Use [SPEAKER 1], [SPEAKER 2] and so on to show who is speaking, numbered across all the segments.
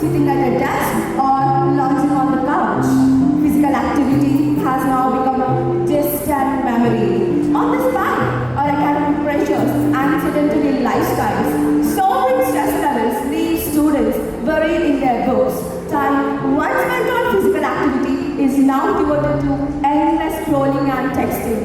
[SPEAKER 1] sitting at a desk or lounging on the couch. Physical activity has now become a distant memory. On the spine are academic pressures and sedentary lifestyles. Soaring stress levels leave students buried in their books. Time once spent on physical activity is now devoted to endless scrolling and texting.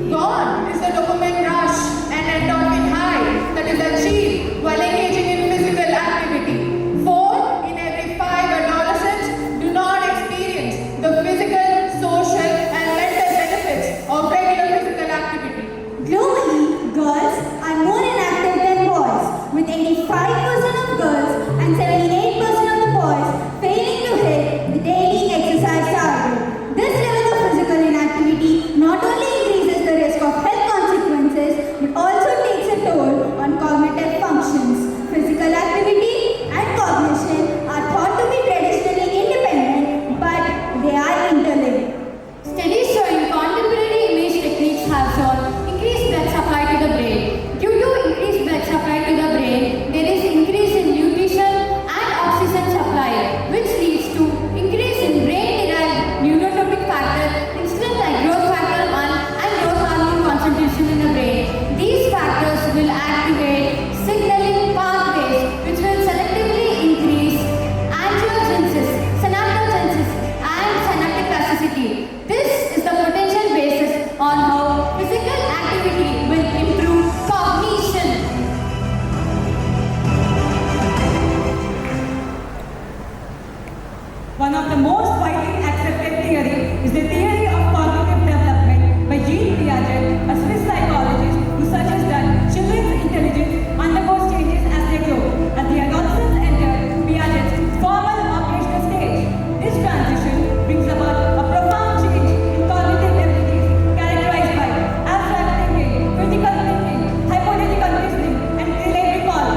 [SPEAKER 2] Gone is the dopamine rush and endorphin high that is achieved while engaging in physical activity. 4 in every 5 adolescents do not experience the physical, social, and mental benefits of regular physical activity.
[SPEAKER 3] Globally, girls are more inactive than boys, with 85% of girls and 78% of the boys failing to hit the daily exercise target. This level of physical inactivity not only increases the risk of health consequences, but also takes a toll on cognitive functions. Physical activity and cognition are thought to be traditionally independent, but they are interlinked.
[SPEAKER 4] Studies showing contemporary image techniques have shown increased blood supply to the brain. Due to increased blood supply to the brain, there is increase in nutrition and oxygen supply, which leads to increase in brain-derived neurotropic factor, insulin like growth factor 1 and growth hormone concentration in the brain. These factors will activate signaling pathways, which will selectively increase angiogenesis, synaptogenesis, and synaptic plasticity. This is the potential basis on how physical activity will improve cognition.
[SPEAKER 5] One of the most widely accepted theory is the theory of cognitive development by Jean Piaget, a Swiss psychologist who suggests that children's intelligence undergoes changes as they grow. As the adolescents enter Piaget's formal operational stage, this transition brings about a profound change in cognitive abilities characterized by abstract thinking, critical thinking, hypothetical reasoning, and delayed recall.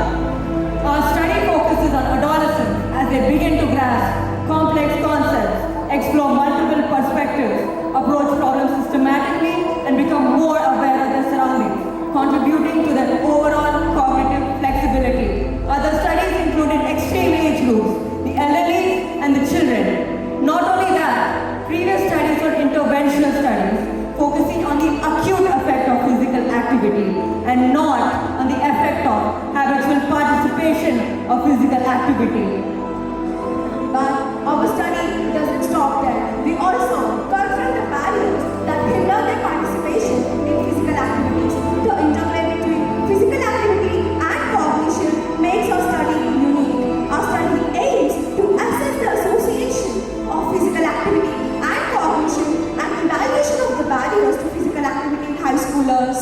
[SPEAKER 5] Our study focuses on adolescents as they begin to grasp complex concepts, explore multiple perspectives, approach problems systematically, and become more aware of their surroundings, contributing to their overall cognitive flexibility. Other studies included extreme age groups, the elderly, and the children. Not only that, previous studies were interventional studies, focusing on the acute effect of physical activity and not on the effect of habitual participation of physical activity.
[SPEAKER 1] But our study doesn't stop there. We also confront the barriers that hinder their participation in physical activities. The interplay between physical activity and cognition makes our study unique. Our study aims to assess the association of physical activity and cognition and evaluation of the barriers to physical activity in high schoolers.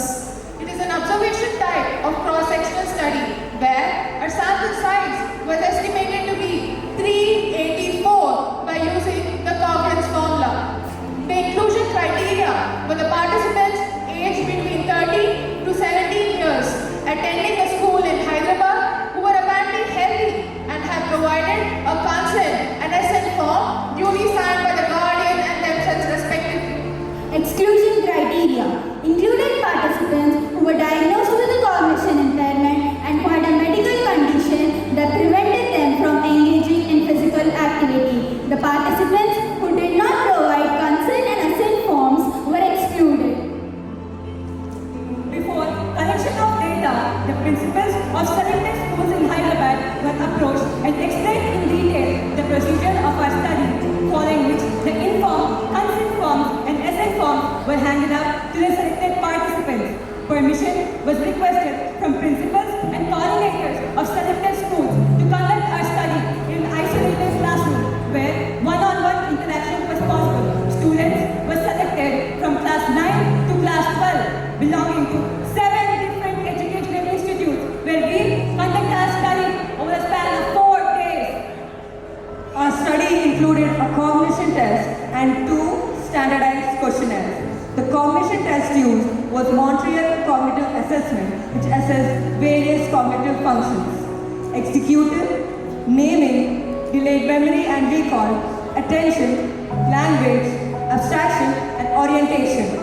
[SPEAKER 2] It is an observation type of cross-sectional study where our sample size was estimated to be 384 by using the Cognition formula. The inclusion criteria were the participants aged between 13 to 17 years attending a school in Hyderabad who were apparently healthy and have provided a consent and assent form duly signed by the guardian and themselves respectively.
[SPEAKER 3] Exclusion criteria included participants who were diagnosed with a cognition impairment and who had a medical condition that prevented them from engaging in physical activity. The participants who did not provide consent and assent forms were excluded.
[SPEAKER 5] Before collection of data, the principals of selected schools in Hyderabad were approached and explained in detail the procedure of our study, following which the informed, consent forms and assent forms were handed up to the selected participants. Permission was requested from principals and coordinators of selected schools to conduct our study in an isolated classroom where one-on-one interaction was possible. Students were selected from class 9 to class 12, belonging to 7 different educational institutes where we conduct our study over a span of 4 days. Our study included a cognition test and 2 standardized questionnaires. The cognition test used was Montreal Cognitive Assessment, which assessed various cognitive functions: executive, naming, delayed memory and recall, attention, language, abstraction, and orientation.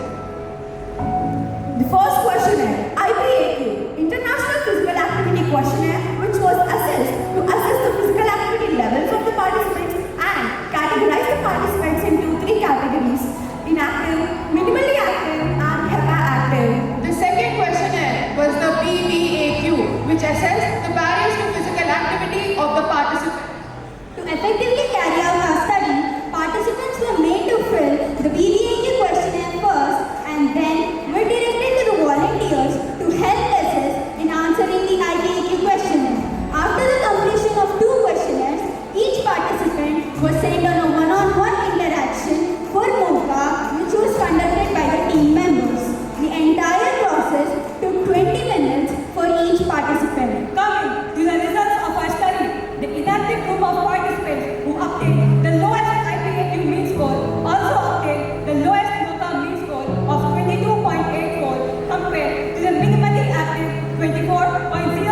[SPEAKER 1] The first questionnaire, IPAQ, International Physical Activity Questionnaire, which was assessed to assess the physical activity levels of
[SPEAKER 5] group of participants who obtained the lowest IPAQ mean score also obtained the lowest MOCA mean score of 22.84 compared to the minimally active 24.07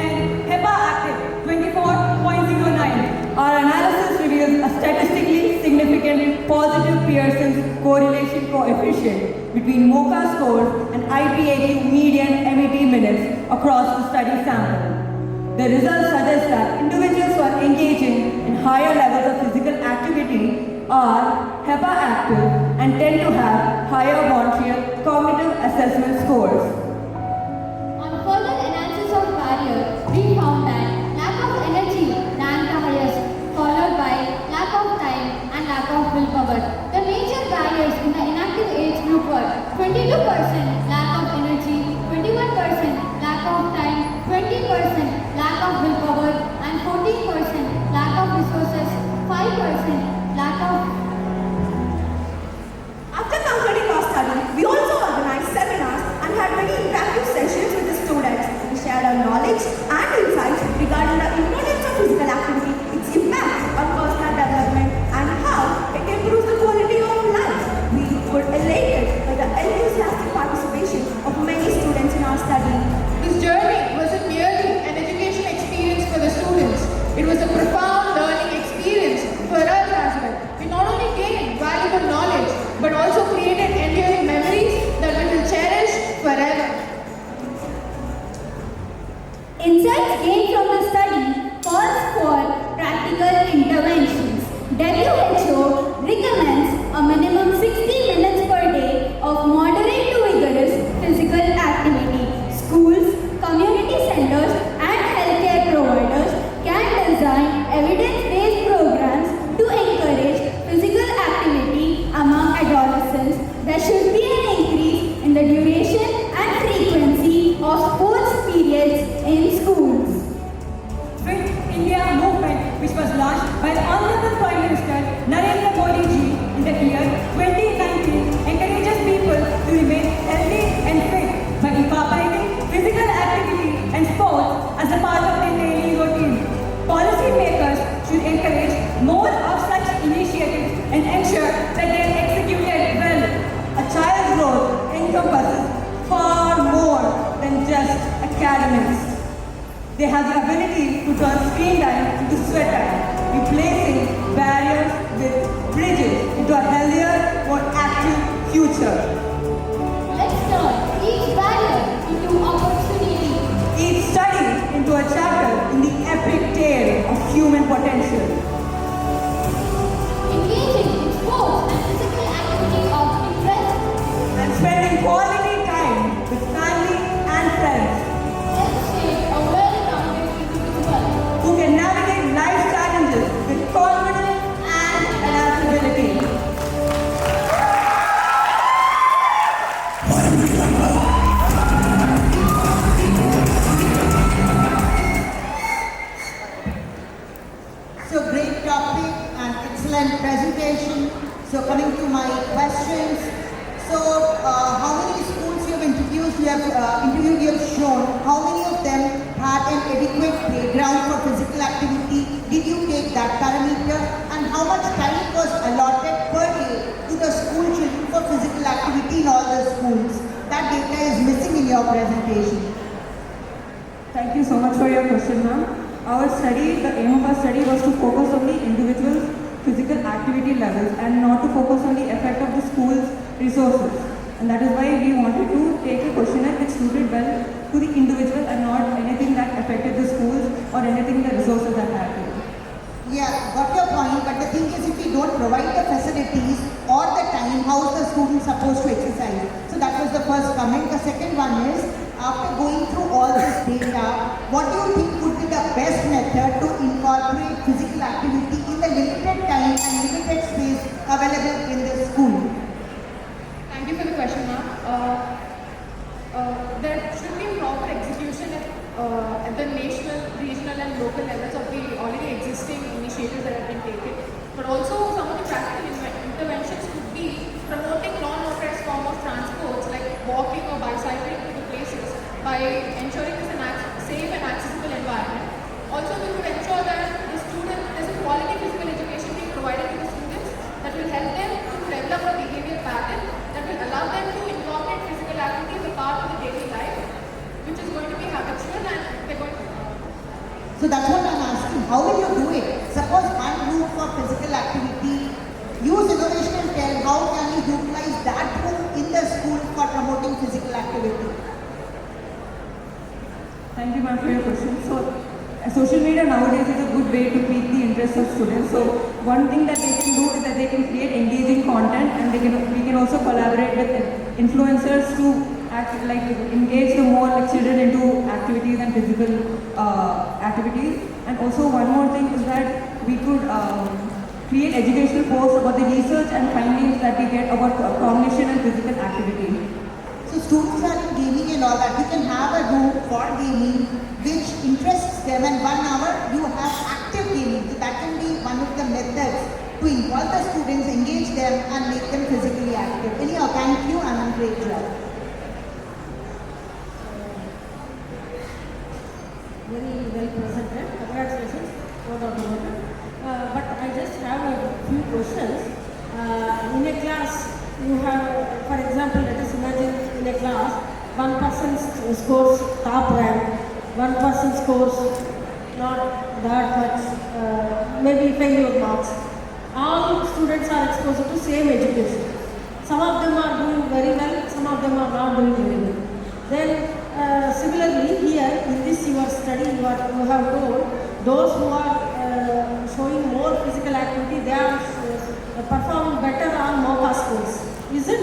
[SPEAKER 5] and HEPA active 24.09.
[SPEAKER 6] Our analysis reveals a statistically significant positive Pearson's correlation coefficient between MOCA scores and IPAQ median MET minutes across the study sample. The results suggest that individuals who are engaging in higher levels of physical activity are HEPA active and tend to have higher Montreal cognitive assessment scores.
[SPEAKER 4] On further analysis of barriers, we found that lack of energy ranked the highest, followed by lack of time and lack of willpower. The major barriers in the inactive age group were 22% lack of energy, 21% lack of time, 20% lack of willpower, and 14% lack of resources, 5% lack of.
[SPEAKER 1] After concluding our study, we also organized seminars and had many interactive sessions with the students. We shared our knowledge and insights regarding the importance of physical activity, its impact on personal development, and how it improves the quality of life. We were elated by the enthusiastic participation of many students in our study.
[SPEAKER 2] This journey wasn't merely an education experience for the students. It was a profound learning experience for us as well. We not only gained valuable knowledge, but also created enduring memories that we will cherish forever.
[SPEAKER 3] Insights gained from the study calls for practical interventions. WHO recommends a minimum 60 minutes per day of moderate to vigorous physical activity. Schools, community centers, and healthcare providers can design evidence-based programs to encourage physical activity among adolescents. There should be an increase in the duration and frequency of sports periods in schools.
[SPEAKER 5] Fit India movement, which was launched by the Honorable Prime Minister Narendra Modi ji in the year 2019, encourages people to remain healthy and fit by incorporating physical activity and sports as a part of their daily routine. Policy makers should encourage more of such initiatives and ensure that they are executed well.
[SPEAKER 6] A child's growth encompasses far more than just academics. They have the ability to turn screen time into sweat time, replacing barriers with bridges into a healthier, more active future.
[SPEAKER 4] Let's turn each barrier into opportunity.
[SPEAKER 6] Each study into a chapter in the epic tale of human potential.
[SPEAKER 4] Engaging in sports and physical activity of interest.
[SPEAKER 6] And spending quality time with family and friends
[SPEAKER 4] Let's shape a well-rounded individual.
[SPEAKER 6] who can navigate life challenges with confidence and adaptability.
[SPEAKER 7] So great topic and excellent presentation. So coming to my questions. So how many schools you have interviewed? You have shown. How many of them had an adequate playground for physical activity? Did you take that parameter? And how much time was allotted per day to the school children for physical activity in all the schools? That data is missing in your presentation.
[SPEAKER 6] Thank you so much for your question, ma'am. Our study, the aim of our study was to focus on the individual's physical activity levels and not to focus on the effect of the school's resources. And that is why we wanted to take a questionnaire which suited well to the individual and not anything that affected the schools or anything the resources that had to.
[SPEAKER 7] Yeah, got your point, but the thing is if we don't provide the facilities or the time, how is the student supposed to exercise? So that was the first comment. The second one is, after going through all this data, what do you think would be the best method to incorporate physical activity in the limited time and limited space available in the school?
[SPEAKER 2] Thank you for the question, ma'am. There should be proper execution at the national, regional and local levels of the already existing initiatives that have been taken. But also some of the practical interventions could be promoting non-motorized form of transports like walking or bicycling to the places by ensuring it's a safe and accessible environment. Also, we could ensure that the students
[SPEAKER 6] ma'am, for your question. So, social media nowadays is a good way to pique the interest of students. So, one thing that they can do is that they can create engaging content, and we can also collaborate with influencers to engage the more children into activities and physical activities. And also, one more thing is that we could create educational posts about the research and findings that we get about cognition and physical activity.
[SPEAKER 7] So students are in gaming and all that. You can have a room for gaming which interests them, and 1 hour you have active gaming. So that can be one of the methods to involve the students, engage them and make them physically active. Anyhow, thank you and great job.
[SPEAKER 8] Very well presented. Congratulations for the award. But I just have a few questions. In a class, you have, for example, let us imagine in a class, one person scores top rank, one person scores not that much, maybe failure marks. All students are exposed to same education. Some of them are doing very well, some of them are not doing very well. Then similarly here in this your study you have told those who are showing more physical activity, they are performing better on MOCA scores. Is it?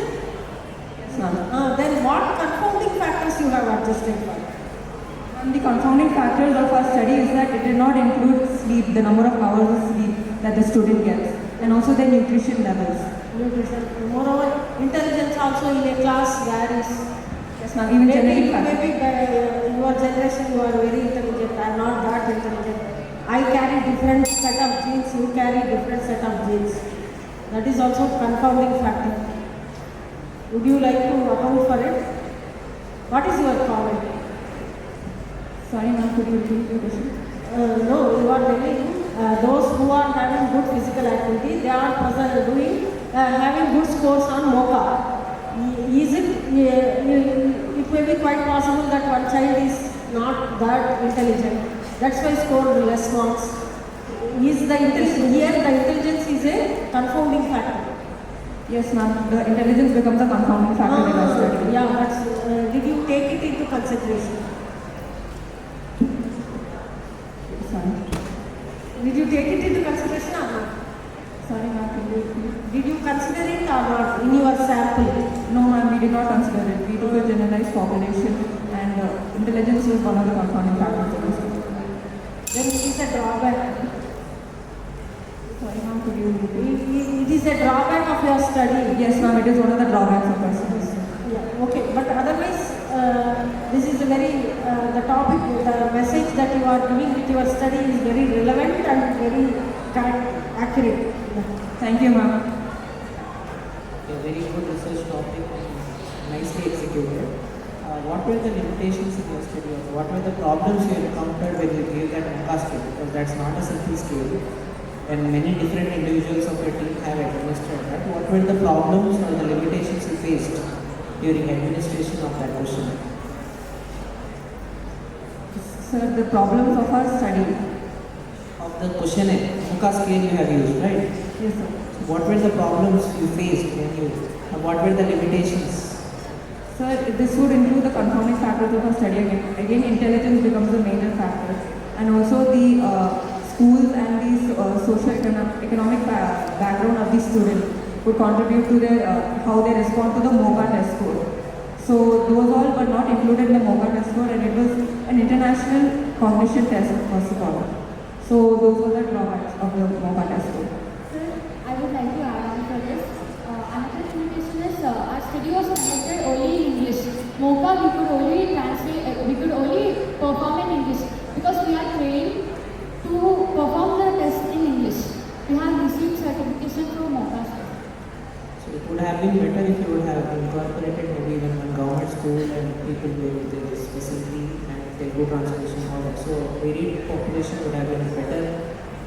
[SPEAKER 6] Yes, ma'am.
[SPEAKER 8] Then what confounding factors you have adjusted for?
[SPEAKER 6] And the confounding factors of our study is that it did not include sleep, the number of hours of sleep that the student gets, and also their nutrition levels.
[SPEAKER 8] Nutrition. Moreover, intelligence also in a class varies.
[SPEAKER 6] Yes, ma'am. Even genetic factors.
[SPEAKER 8] Maybe your generation you are very intelligent. I am not that intelligent. I carry different set of genes. You carry different set of genes. That is also confounding factor. Would you like to account for it? What is your comment?
[SPEAKER 6] Sorry, ma'am, could you repeat your question?
[SPEAKER 8] No, you are telling those who are having good physical activity, they are having good scores on MOCA. Is it? It may be quite possible that one child is not that intelligent. That's why scored less marks. Is the intelligence is a confounding factor.
[SPEAKER 6] Yes, ma'am. The intelligence becomes a confounding factor in our study.
[SPEAKER 8] Yeah, but did you take it into consideration?
[SPEAKER 6] Sorry.
[SPEAKER 8] Did you take it into consideration or not?
[SPEAKER 6] Sorry, ma'am. Could you repeat?
[SPEAKER 8] Did you consider it or not in your sample?
[SPEAKER 6] No, ma'am. We did not consider it. We took a generalized population, and intelligence was one of the confounding factors in our study.
[SPEAKER 8] Then it is a drawback.
[SPEAKER 6] Sorry, ma'am. Could you repeat?
[SPEAKER 8] It is a drawback of your study.
[SPEAKER 6] Yes, ma'am. It is one of the drawbacks of our study.
[SPEAKER 8] Yeah, okay. But otherwise, this is a very, the topic, the message that you are giving with your study is very relevant and very correct, accurate.
[SPEAKER 6] Thank you, ma'am.
[SPEAKER 9] A very good research topic, nicely executed. What were the limitations in your study? What were the problems you encountered when you gave that MOCA scale? Because that's not a simple scale, and many different individuals of your team have administered that. What were the problems or the limitations you faced during administration of that question?
[SPEAKER 6] Sir, the problems of our study.
[SPEAKER 9] Of the questionnaire, MOCA scale you have used, right?
[SPEAKER 6] Yes, sir.
[SPEAKER 9] What were the problems you faced when you, what were the limitations?
[SPEAKER 6] Sir, this would include the confounding factors of our study again. Again, intelligence becomes a major factor, and also the schools and the socio-economic background of the student would contribute to their how they respond to the MOCA test score. So those all were not included in the MOCA test score, and it was an international cognition test first of all. So those were the drawbacks of the MOCA test score.
[SPEAKER 4] Sir, I would like to add on for this. Another limitation is our study was conducted only in English. MOCA we could only translate, we could only perform in English because we are trained to perform the test in English. We have received certification from MOCA.
[SPEAKER 9] So it would have been better if you would have incorporated maybe even one government school and people with this facility and Telugu translation all that. So varied population would have been a better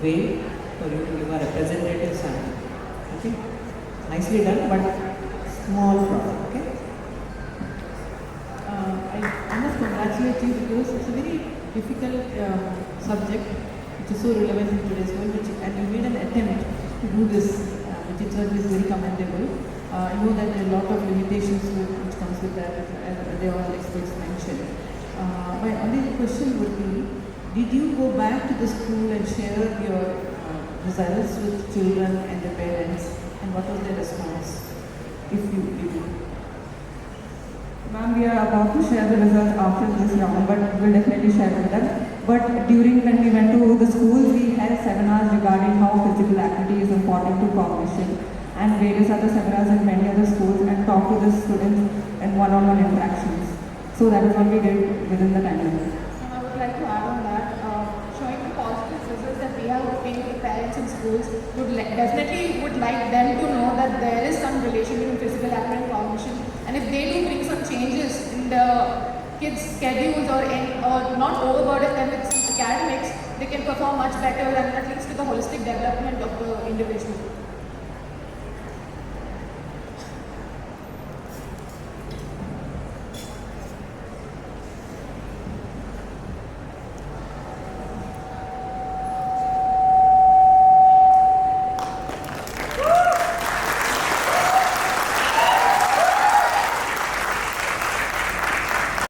[SPEAKER 9] way for you to give a representative sample. Okay? Nicely done, but small problem. Okay?
[SPEAKER 5] I must congratulate you because it's a very difficult subject which is so relevant in today's world, and you made an attempt to do this, which itself is very commendable. I know that there are a lot of limitations which comes with that, as they all experts mentioned.
[SPEAKER 10] My only question would be, did you go back to the school and share your results with children and their parents, and what was their response, if you did?
[SPEAKER 6] Ma'am, we are about to share the results after this round, but we'll definitely share with them. But during when we went to the schools, we held seminars regarding how physical activity is important to cognition, and various other seminars in many other schools, and talked to the students in one-on-one interactions. So that is what we did within the time limit.
[SPEAKER 2] I would like to add on that, showing the positive results that we have obtained with parents in schools definitely would like them to know that there is some relation between physical activity and cognition. And if they do bring some changes in the kids' schedules or not overburden them with some academics, they can perform much better and that leads to the holistic development.